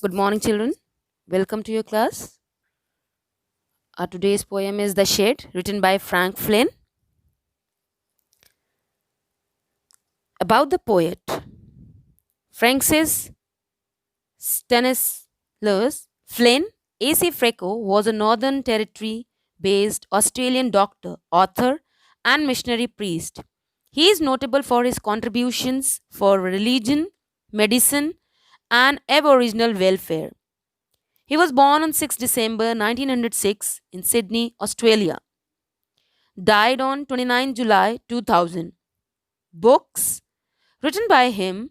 Good morning, children. Welcome to your class. Our today's poem is The Shed, written by Frank Flynn. About the poet, Francis Stanislaus Flynn, A.C. Freco, was a Northern Territory based Australian doctor, author, and missionary priest. He is notable for his contributions for religion, medicine, and Aboriginal welfare. He was born on 6 December 1906 in Sydney, Australia. Died on 29 July 2000. Books written by him: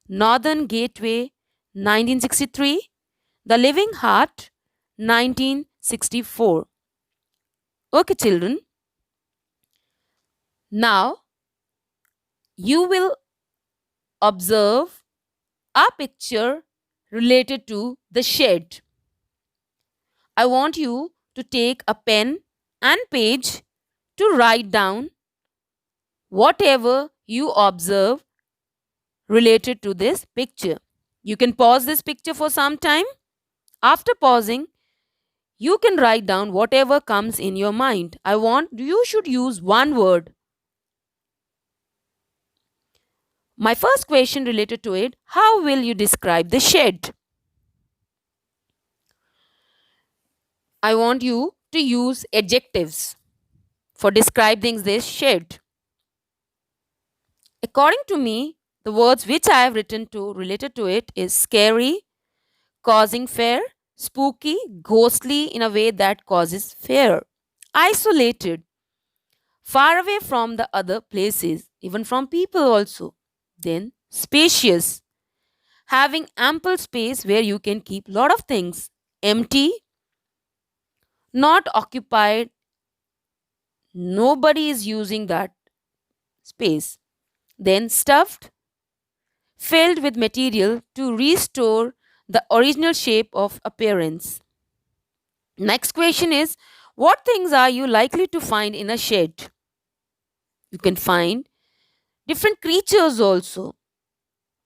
Northern Gateway 1963, The Living Heart 1964. Okay, children, now you will observe a picture related to the shed. I want you to take a pen and page to write down whatever you observe related to this picture. You can pause this picture for some time. After pausing, you can write down whatever comes in your mind. I want you should use one word. My first question related to it: how will you describe the shed? I want you to use adjectives for describing this shed. According to me, the words which I have written to related to it is scary, causing fear, spooky, ghostly in a way that causes fear, isolated, far away from the other places, even from people also. Then spacious, having ample space where you can keep lot of things. Empty, not occupied, nobody is using that space. Then stuffed, filled with material to restore the original shape of appearance. Next question is, what things are you likely to find in a shed? You can find different creatures also,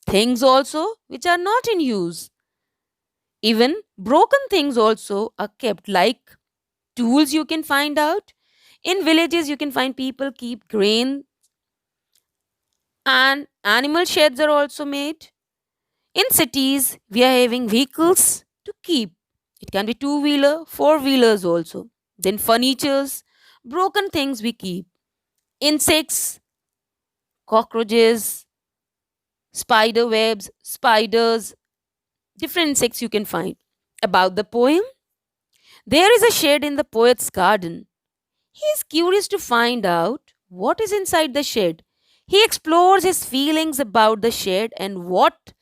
things also which are not in use. Even broken things also are kept, like tools you can find out. In villages, you can find people keep grain, and animal sheds are also made. In cities, we are having vehicles to keep. It can be two-wheeler, four-wheelers also. Then furnitures, broken things we keep. Insects, cockroaches, spider webs, spiders, different insects you can find. About the poem, there is a shed in the poet's garden. He is curious to find out what is inside the shed. He explores his feelings about the shed and what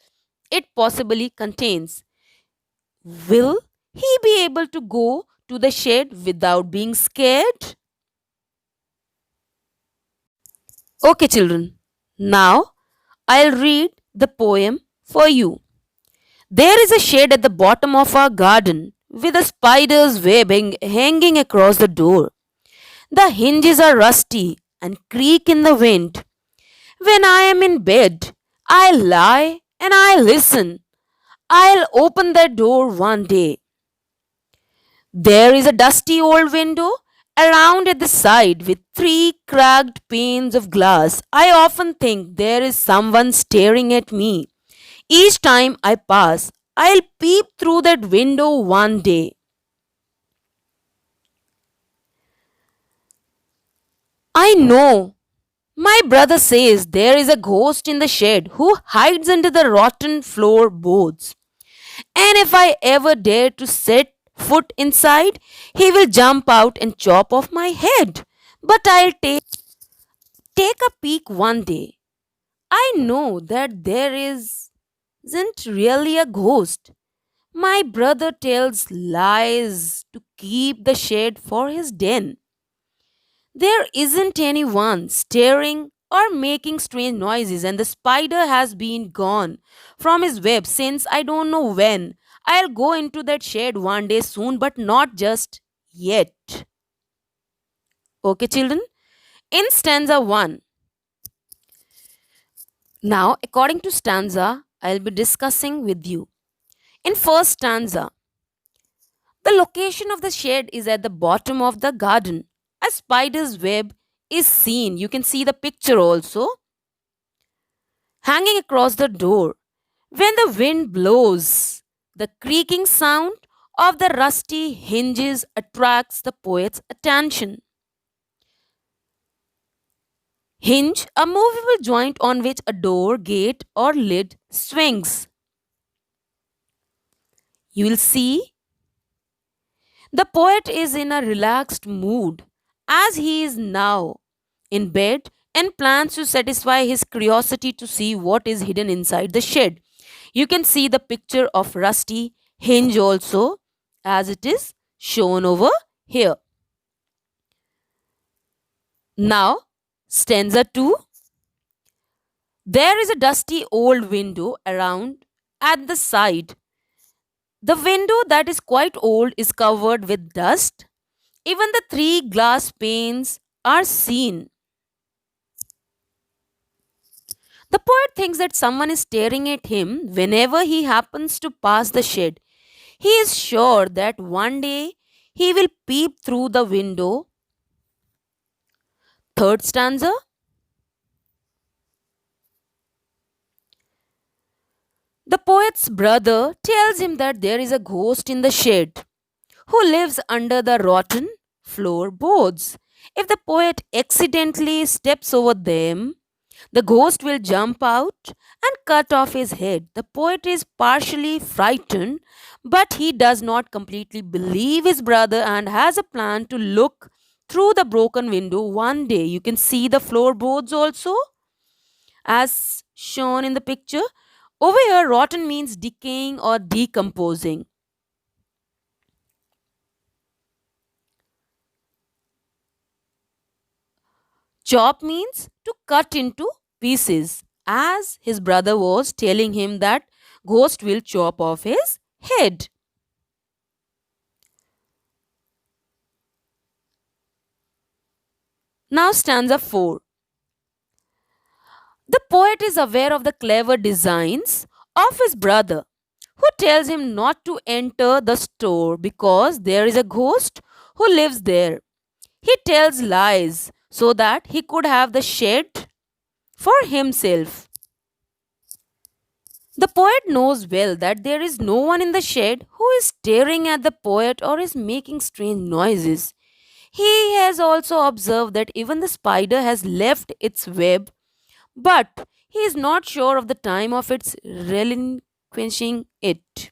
it possibly contains. Will he be able to go to the shed without being scared? Okay, children. Now I'll read the poem for you. There is a shed at the bottom of our garden with a spider's webbing hanging across the door. The hinges are rusty and creak in the wind. When I am in bed, I lie and I listen. I'll open that door one day. There is a dusty old window around at the side with three cracked panes of glass. I often think there is someone staring at me. Each time I pass, I'll peep through that window one day. I know. My brother says there is a ghost in the shed who hides under the rotten floorboards. And if I ever dare to set foot inside, he will jump out and chop off my head. But I'll take a peek one day. I know that isn't really a ghost. My brother tells lies to keep the shed for his den. There isn't anyone staring or making strange noises, and the spider has been gone from his web since I don't know when. I'll go into that shed one day soon, but not just yet. Okay, children? In stanza 1. Now, according to stanza, I'll be discussing with you. In first stanza, the location of the shed is at the bottom of the garden. A spider's web is seen. You can see the picture also hanging across the door. When the wind blows, the creaking sound of the rusty hinges attracts the poet's attention. Hinge, a movable joint on which a door, gate, or lid swings. You will see the poet is in a relaxed mood as he is now in bed and plans to satisfy his curiosity to see what is hidden inside the shed. You can see the picture of rusty hinge also as it is shown over here. Now, stanza 2. There is a dusty old window around at the side. The window that is quite old is covered with dust. Even the three glass panes are seen. The poet thinks that someone is staring at him whenever he happens to pass the shed. He is sure that one day he will peep through the window. Third stanza. The poet's brother tells him that there is a ghost in the shed who lives under the rotten floorboards. If the poet accidentally steps over them, the ghost will jump out and cut off his head. The poet is partially frightened, but he does not completely believe his brother and has a plan to look through the broken window one day. You can see the floorboards also as shown in the picture. Over here, rotten means decaying or decomposing. Chop means to cut into pieces, as his brother was telling him that ghost will chop off his head. Now stanza 4. The poet is aware of the clever designs of his brother, who tells him not to enter the store because there is a ghost who lives there. He tells lies so that he could have the shed for himself. The poet knows well that there is no one in the shed who is staring at the poet or is making strange noises. He has also observed that even the spider has left its web, but he is not sure of the time of its relinquishing it.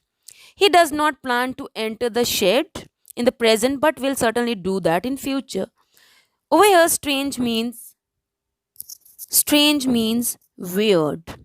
He does not plan to enter the shed in the present but will certainly do that in future. Over here strange means weird.